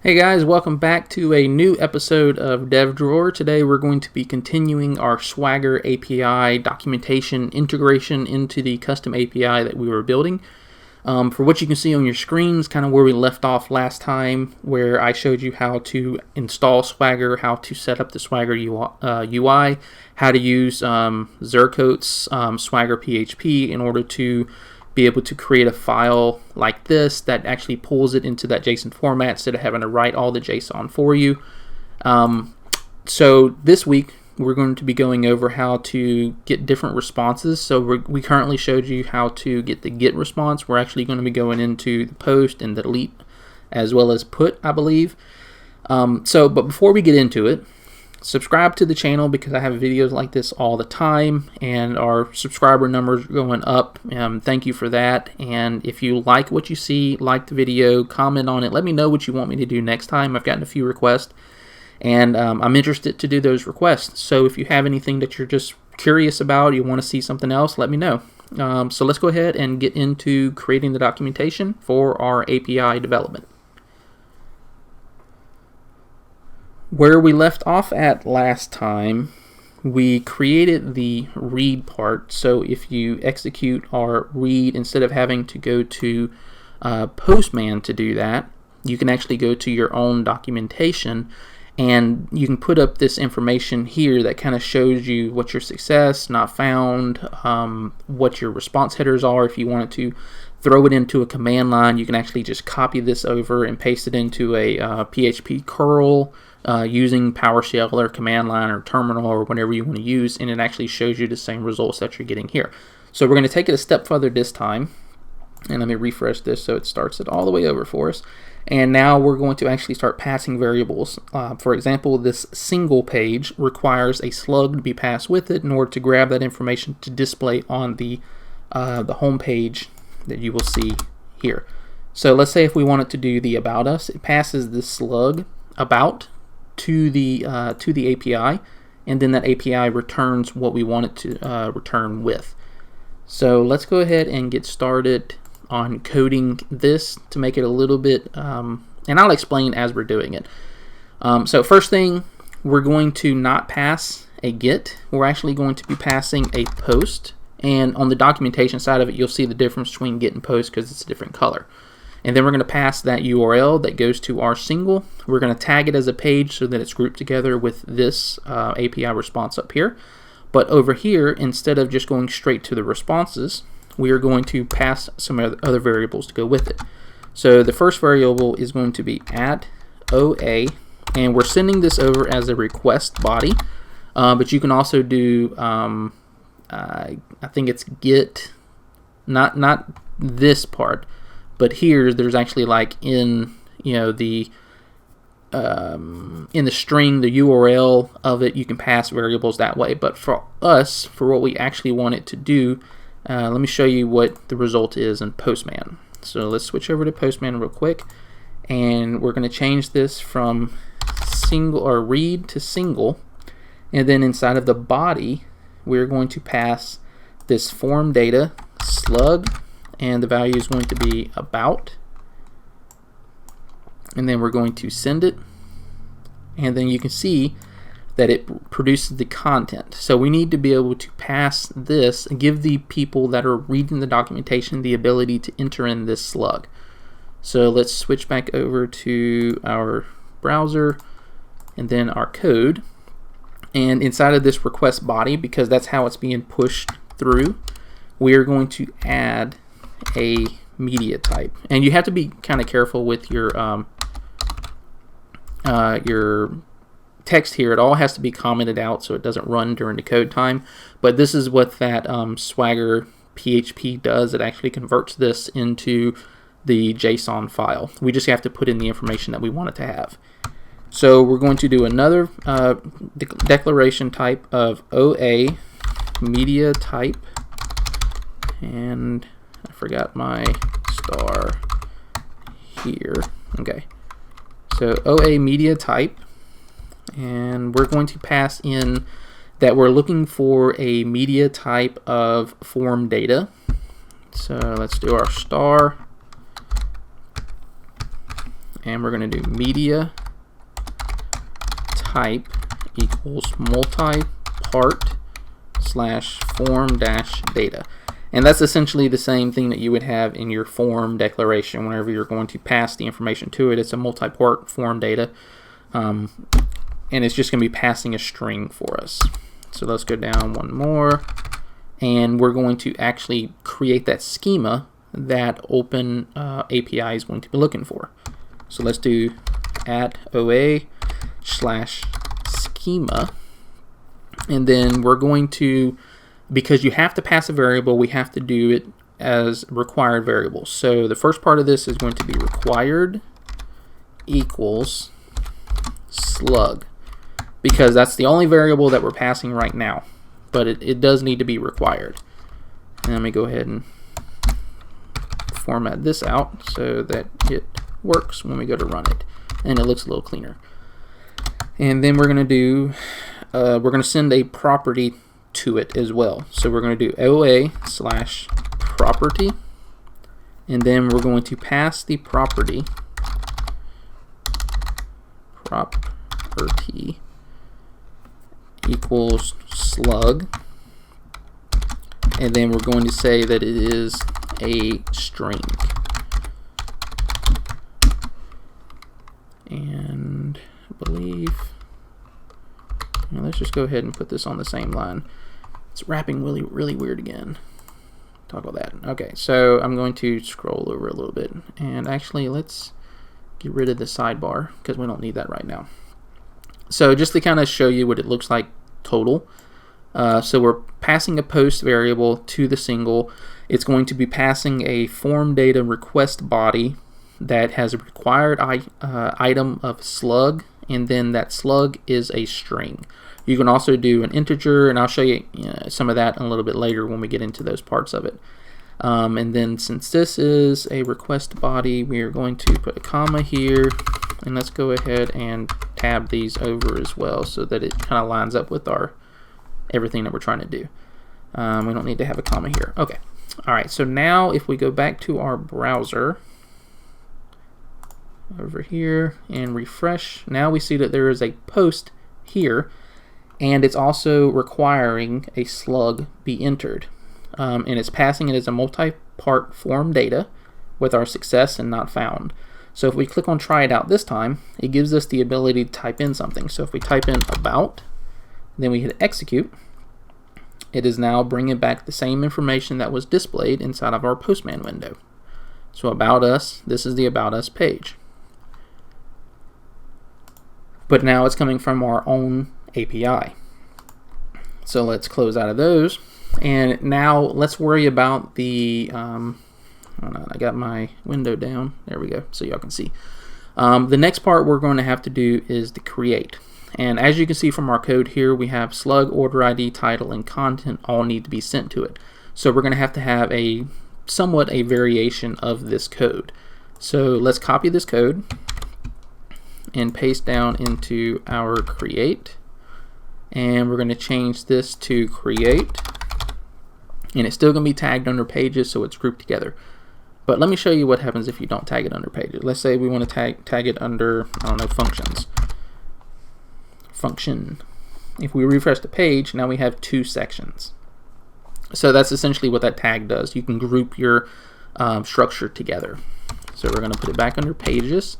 Hey guys, welcome back to a new episode of DevDrawer. Today we're going to be continuing our Swagger API documentation integration into the custom API that we were building. For what you can see on your screens, kind of where we left off last time, where I showed you how to install Swagger, how to set up the Swagger UI, how to use Zercoat's Swagger PHP in order to be able to create a file like this that actually pulls it into that JSON format instead of having to write all the JSON for you. So this week we're going to be going over how to get different responses. So we currently showed you how to get the get response. We're actually going to be going into the post and the delete as well as put, I believe. But before we get into it, subscribe to the channel because I have videos like this all the time and our subscriber numbers are going up. Thank you for that. And if you like what you see, like the video, comment on it, let me know what you want me to do next time. I've gotten a few requests and I'm interested to do those requests. So if you have anything that you're just curious about, you want to see something else, let me know. So let's go ahead and get into creating the documentation for our API development. Where we left off at last time, we created the read part. So if you execute our read, instead of having to go to Postman to do that, you can actually go to your own documentation and you can put up this information here that kind of shows you what your success, not found, what your response headers are. If you wanted to throw it into a command line, you can actually just copy this over and paste it into a PHP curl using PowerShell or command line or terminal or whatever you want to use, and it actually shows you the same results that you're getting here. So we're going to take it a step further this time, and let me refresh this so it starts it all the way over for us. And now we're going to actually start passing variables. For example, this single page requires a slug to be passed with it in order to grab that information to display on the home page that you will see here. So let's say if we wanted to do the about us, it passes this slug about to the API, and then that API returns what we want it to return with. So let's go ahead and get started on coding this to make it a little bit, and I'll explain as we're doing it. So first thing, we're going to not pass a get. We're actually going to be passing a post, and on the documentation side of it, you'll see the difference between get and post because it's a different color. And then we're going to pass that URL that goes to our single. We're going to tag it as a page so that it's grouped together with this API response up here. But over here, instead of just going straight to the responses, we are going to pass some other variables to go with it. So the first variable is going to be @OA, and we're sending this over as a request body. But you can also do, I think it's get, not this part. But here, there's actually like in the string, the URL of it, you can pass variables that way. But for us, for what we actually want it to do, let me show you what the result is in Postman. So let's switch over to Postman real quick, and we're going to change this from single or read to single, and then inside of the body, we're going to pass this form data slug. And the value is going to be about, and then we're going to send it, and then you can see that it produces the content. So we need to be able to pass this and give the people that are reading the documentation the ability to enter in this slug. So let's switch back over to our browser and then our code, and inside of this request body, because that's how it's being pushed through, we are going to add a media type, and you have to be kind of careful with your text here. It all has to be commented out so it doesn't run during the code time. But this is what that Swagger PHP does. It actually converts this into the JSON file. We just have to put in the information that we want it to have. So we're going to do another declaration type of OA media type, and I forgot my star here. Okay, so OA media type, and we're going to pass in that we're looking for a media type of form data. So let's do our star, and we're going to do media type equals multi-part slash form dash data. And that's essentially the same thing that you would have in your form declaration whenever you're going to pass the information to it. It's a multi-part form data, and it's just going to be passing a string for us. So let's go down one more, and we're going to actually create that schema that OpenAPI is going to be looking for. So let's do @OA/schema, and then we're going to, because you have to pass a variable, we have to do it as required variable. So the first part of this is going to be required equals slug, because that's the only variable that we're passing right now, but it does need to be required. And let me go ahead and format this out so that it works when we go to run it, and it looks a little cleaner. And then we're going to do, we're going to send a property to it as well. So we're going to do OA/property, and then we're going to pass the property equals slug, and then we're going to say that it is a string. And I believe, let's just go ahead and put this on the same line. It's wrapping really weird again. Toggle that. Okay, so I'm going to scroll over a little bit, and actually let's get rid of the sidebar because we don't need that right now. So just to kind of show you what it looks like total, so we're passing a post variable to the single. It's going to be passing a form data request body that has a required item of slug, and then that slug is a string. You can also do an integer, and I'll show you, some of that a little bit later when we get into those parts of it. And then since this is a request body, we are going to put a comma here, and let's go ahead and tab these over as well so that it kind of lines up with our everything that we're trying to do. We don't need to have a comma here. Okay. All right. So now if we go back to our browser over here and refresh, now we see that there is a post here, and it's also requiring a slug be entered, and it's passing it as a multi-part form data with our success and not found. So if we click on try it out this time, it gives us the ability to type in something. So if we type in about, then we hit execute, it is now bringing back the same information that was displayed inside of our Postman window. So about us, this is the about us page. But now it's coming from our own API. So let's close out of those, and now let's worry about the hold on, I got my window down, there we go, so y'all can see. The next part we're going to have to do is the create, and as you can see from our code here, we have slug, order ID, title, and content all need to be sent to it. So we're going to have a somewhat a variation of this code. So let's copy this code and paste down into our create, and we're going to change this to create, and it's still going to be tagged under pages, so it's grouped together. But let me show you what happens if you don't tag it under pages. Let's say we want to tag it under, I don't know, functions. Function. If we refresh the page, now we have two sections. So that's essentially what that tag does. You can group your structure together. So we're going to put it back under pages.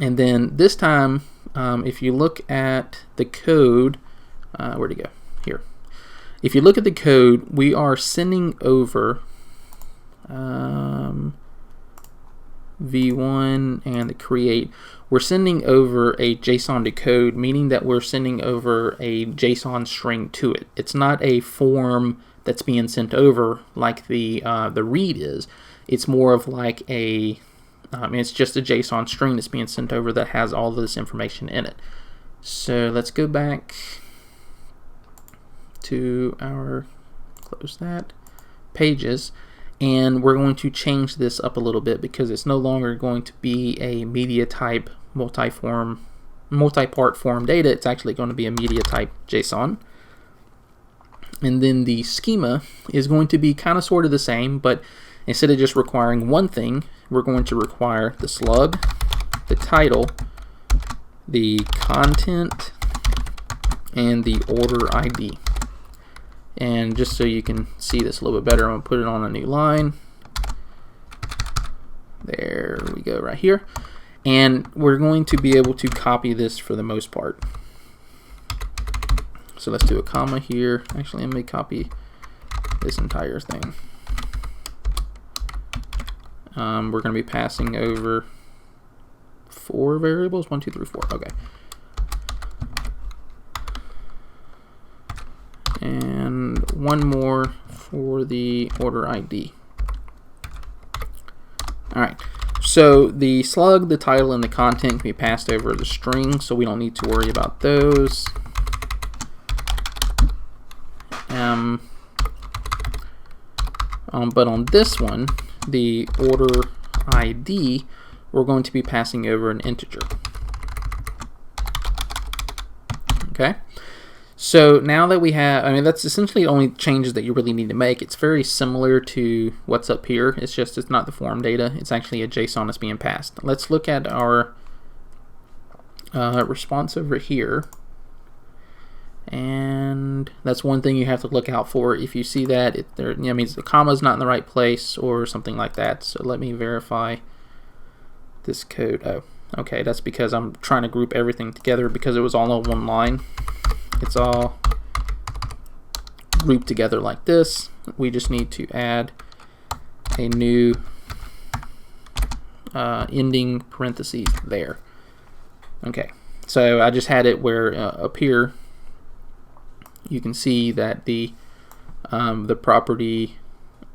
And then this time, if you look at the code, where'd it go? Here. If you look at the code, we are sending over v1 and the create. We're sending over a JSON to code, meaning that we're sending over a JSON string to it. It's not a form that's being sent over like the read is. It's more of like a it's just a JSON string that's being sent over that has all this information in it. So let's go back to our, close that, pages, and we're going to change this up a little bit because it's no longer going to be a media type multi-part form data. It's actually going to be a media type JSON. And then the schema is going to be kind of sort of the same, but instead of just requiring one thing, we're going to require the slug, the title, the content, and the order ID. And just so you can see this a little bit better, I'm going to put it on a new line. There we go, right here. And we're going to be able to copy this for the most part. So let's do a comma here. Actually, let me copy this entire thing. We're going to be passing over 4 variables. 1, 2, 3, 4. Okay. And one more for the order ID. Alright, so the slug, the title, and the content can be passed over the string, so we don't need to worry about those. But on this one, the order ID, we're going to be passing over an integer. Okay? So now that we have, I mean, that's essentially the only changes that you really need to make. It's very similar to what's up here. It's just it's not the form data. It's actually a JSON that's being passed. Let's look at our response over here. And that's one thing you have to look out for. If you see that, it means the comma is not in the right place or something like that. So let me verify this code. Oh, okay, that's because I'm trying to group everything together because it was all on one line. It's all grouped together like this. We just need to add a new ending parentheses there. Okay, so I just had it where up here you can see that the property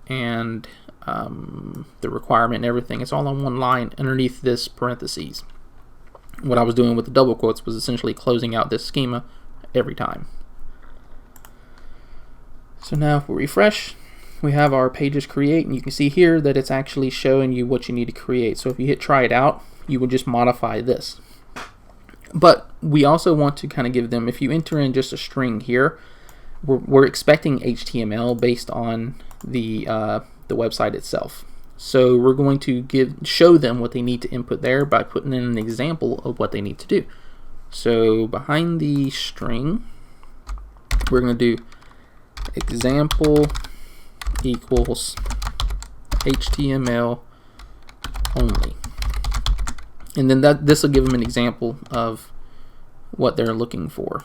and the requirement and everything, it's all on one line underneath this parentheses. What I was doing with the double quotes was essentially closing out this schema every time. So now if we refresh, we have our pages create, and you can see here that it's actually showing you what you need to create. So if you hit try it out, you would just modify this. But we also want to kind of give them, if you enter in just a string here, we're expecting HTML based on the website itself. So we're going to show them what they need to input there by putting in an example of what they need to do. So behind the string, we're going to do example equals HTML only. And then this will give them an example of what they're looking for.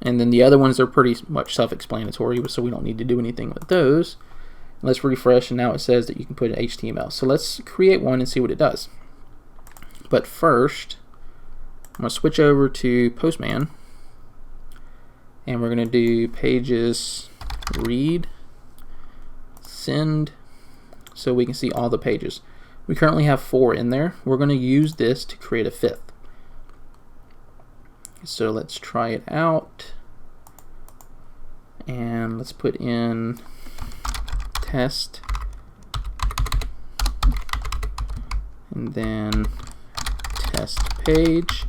And then the other ones are pretty much self-explanatory, so we don't need to do anything with those. Let's refresh, and now it says that you can put in HTML. So let's create one and see what it does. But first, I'm going to switch over to Postman, and we're going to do pages read, send, so we can see all the pages. We currently have 4 in there. We're going to use this to create a 5th. So let's try it out, and let's put in test, and then test page,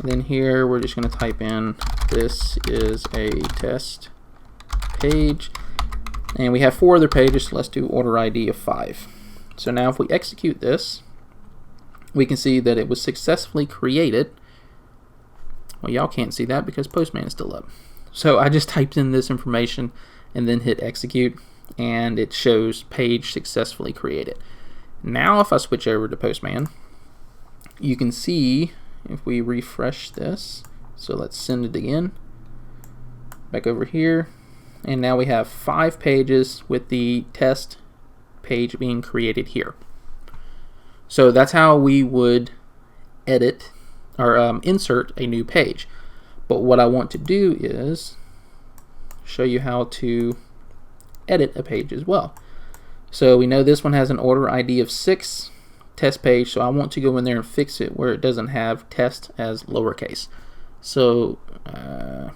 and then here we're just going to type in this is a test page, and we have 4 other pages, so let's do order ID of 5. So now if we execute this, we can see that it was successfully created. Well, y'all can't see that because Postman is still up. So I just typed in this information and then hit execute, and it shows page successfully created. Now if I switch over to Postman, you can see if we refresh this, so let's send it again, back over here, and now we have 5 pages with the test page being created here. So that's how we would edit or insert a new page. But what I want to do is show you how to edit a page as well. So we know this one has an order ID of 6, test page, so I want to go in there and fix it where it doesn't have test as lowercase. So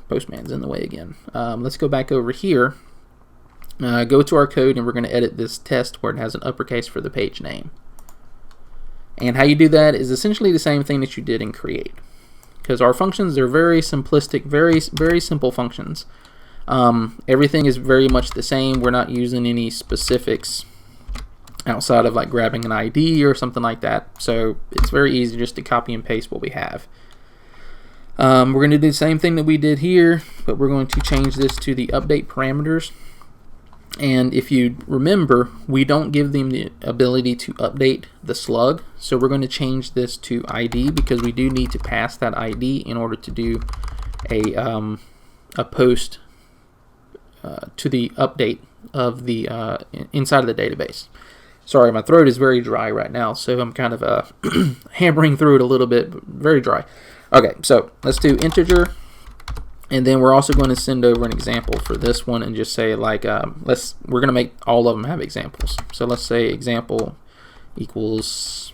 Postman's in the way again. Let's go back over here, go to our code, and we're going to edit this test where it has an uppercase for the page name. And how you do that is essentially the same thing that you did in create, because our functions are very simplistic, very simple functions. Everything is very much the same. We're not using any specifics outside of like grabbing an ID or something like that. So it's very easy just to copy and paste what we have. We're going to do the same thing that we did here, but we're going to change this to the update parameters. And if you remember, we don't give them the ability to update the slug, so we're going to change this to ID because we do need to pass that ID in order to do a post to the update of the inside of the database. Sorry, my throat is very dry right now, so I'm kind of hammering through it a little bit, but very dry. Okay, so let's do integer. And then we're also going to send over an example for this one and just say like, we're going to make all of them have examples. So let's say example equals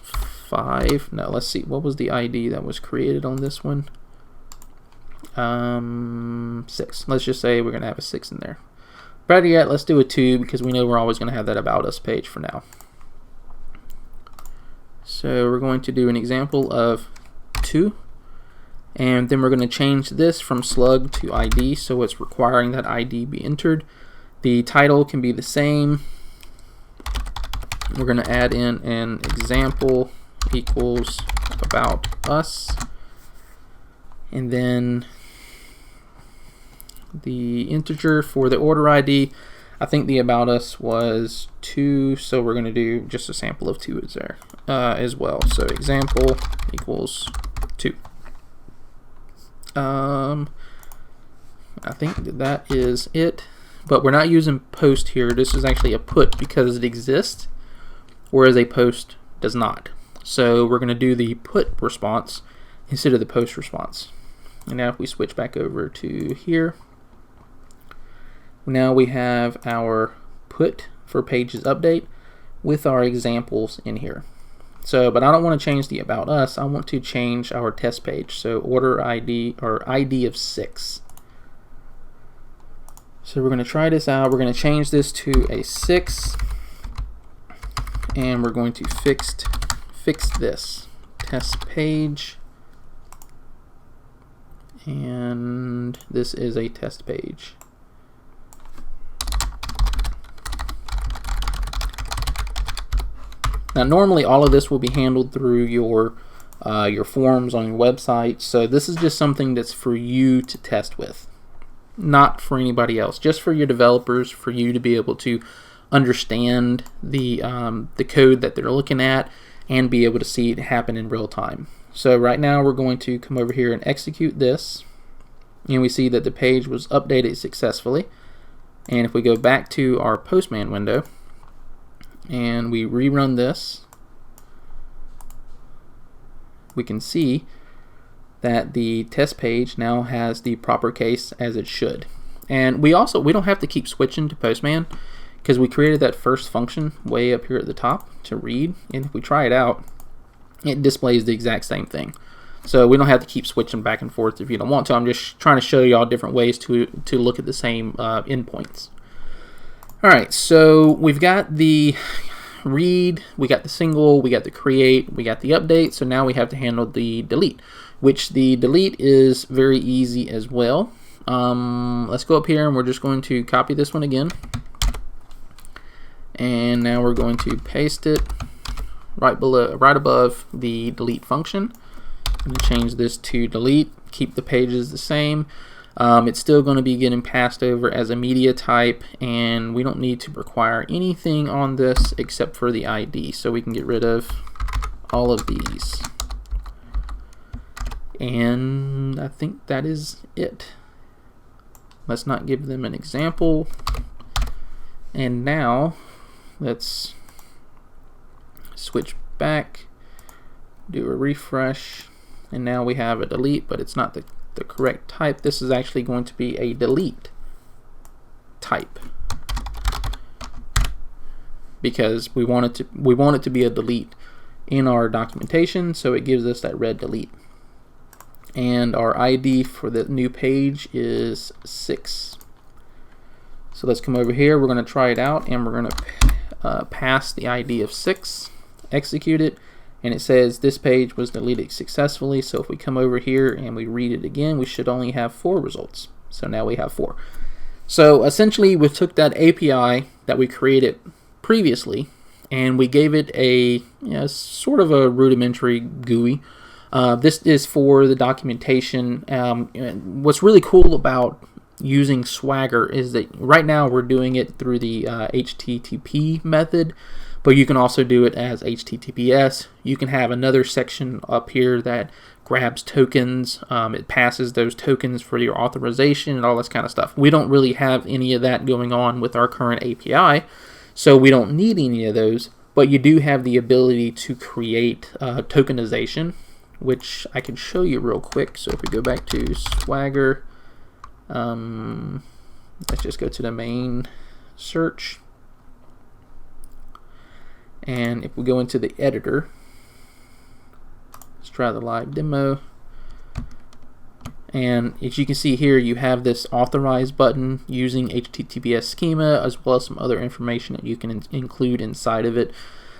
5. Now let's see, what was the ID that was created on this one? 6. Let's just say we're going to have a 6 in there. Better yet, let's do a 2 because we know we're always going to have that about us page for now. So we're going to do an example of 2. And then we're going to change this from slug to ID, so it's requiring that ID be entered. The title can be the same. We're going to add in an example equals about us. And then the integer for the order ID, I think the about us was 2, so we're going to do just a sample of 2 is there as well. So example equals 2. I think that is it, but we're not using post here. This is actually a put because it exists, whereas a post does not. So we're going to do the put response instead of the post response. And now if we switch back over to here, now we have our put for pages update with our examples in here. So, but I don't want to change the about us. I want to change our test page. So order ID or ID of 6. So we're going to try this out. We're going to change this to a 6, and we're going to fix this test page, and this is a test page. Now normally all of this will be handled through your forms on your website, so this is just something that's for you to test with, not for anybody else, just for your developers, for you to be able to understand the code that they're looking at and be able to see it happen in real time. So right now we're going to come over here and execute this, and we see that the page was updated successfully. And if we go back to our Postman window and we rerun this, we can see that the test page now has the proper case as it should. And we don't have to keep switching to Postman because we created that first function way up here at the top to read, and if we try it out, it displays the exact same thing. So we don't have to keep switching back and forth if you don't want to. I'm just trying to show you all different ways to look at the same endpoints. Alright, so we've got the read, we got the single, we got the create, we got the update, so now we have to handle the delete, which the delete is very easy as well. Let's go up here and we're just going to copy this one again, and now we're going to paste it right above the delete function. I'm going to change this to delete, keep the pages the same. It's still going to be getting passed over as a media type, and we don't need to require anything on this except for the ID, so we can get rid of all of these. And I think that is it. Let's not give them an example. And now let's switch back, do a refresh, and now we have a delete, but it's not the correct type. This is actually going to be a delete type because we want it to be a delete in our documentation, so it gives us that red delete. And our ID for the new page is 6. So let's come over here, we're going to try it out, and we're going to pass the ID of 6, execute it, and it says this page was deleted successfully. So if we come over here and we read it again, we should only have 4 results. So now we have 4. So essentially we took that API that we created previously and we gave it a sort of a rudimentary GUI. This is for the documentation. And what's really cool about using Swagger is that right now we're doing it through the HTTP method, but you can also do it as HTTPS. You can have another section up here that grabs tokens. It passes those tokens for your authorization and all this kind of stuff. We don't really have any of that going on with our current API, so we don't need any of those, but you do have the ability to create tokenization, which I can show you real quick. So if we go back to Swagger, let's just go to the main search. And if we go into the editor, let's try the live demo. And as you can see here, you have this authorize button using HTTPS schema, as well as some other information that you can include inside of it.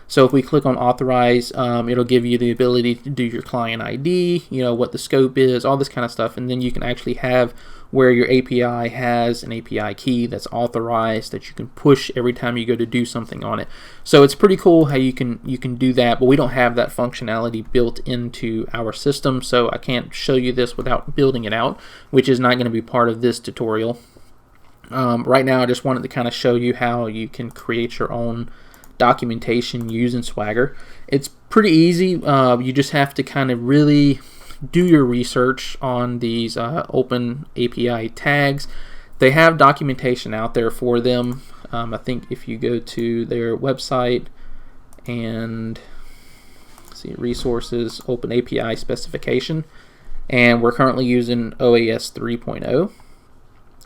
So if we click on authorize, it'll give you the ability to do your client ID, what the scope is, all this kind of stuff, and then you can actually have where your API has an API key that's authorized that you can push every time you go to do something on it. So it's pretty cool how you can do that, but we don't have that functionality built into our system, so I can't show you this without building it out, which is not going to be part of this tutorial. Right now I just wanted to kind of show you how you can create your own documentation using Swagger. It's pretty easy. You just have to kind of really do your research on these OpenAPI tags. They have documentation out there for them. I think if you go to their website and see resources, OpenAPI specification, and we're currently using OAS 3.0.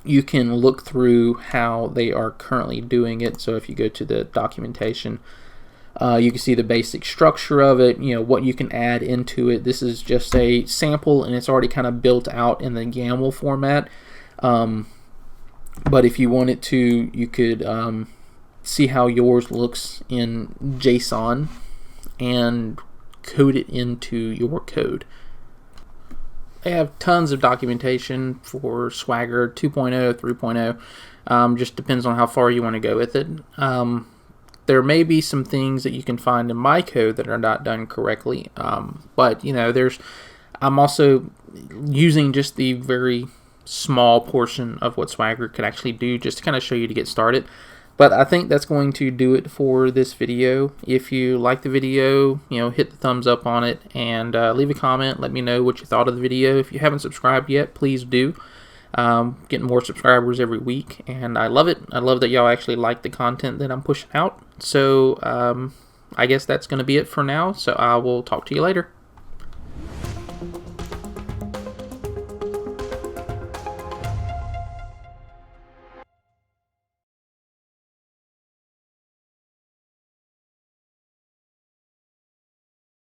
You can look through how they are currently doing it. So if you go to the documentation, you can see the basic structure of it, what you can add into it. This is just a sample and it's already kind of built out in the YAML format. But if you wanted to, you could see how yours looks in JSON and code it into your code. They have tons of documentation for Swagger 2.0, 3.0. Just depends on how far you want to go with it. There may be some things that you can find in my code that are not done correctly, but I'm also using just the very small portion of what Swagger could actually do just to kind of show you to get started. But I think that's going to do it for this video. If you like the video, hit the thumbs up on it and leave a comment. Let me know what you thought of the video. If you haven't subscribed yet, please do. Getting more subscribers every week, and I love it. I love that y'all actually like the content that I'm pushing out. So I guess that's going to be it for now. So I will talk to you later.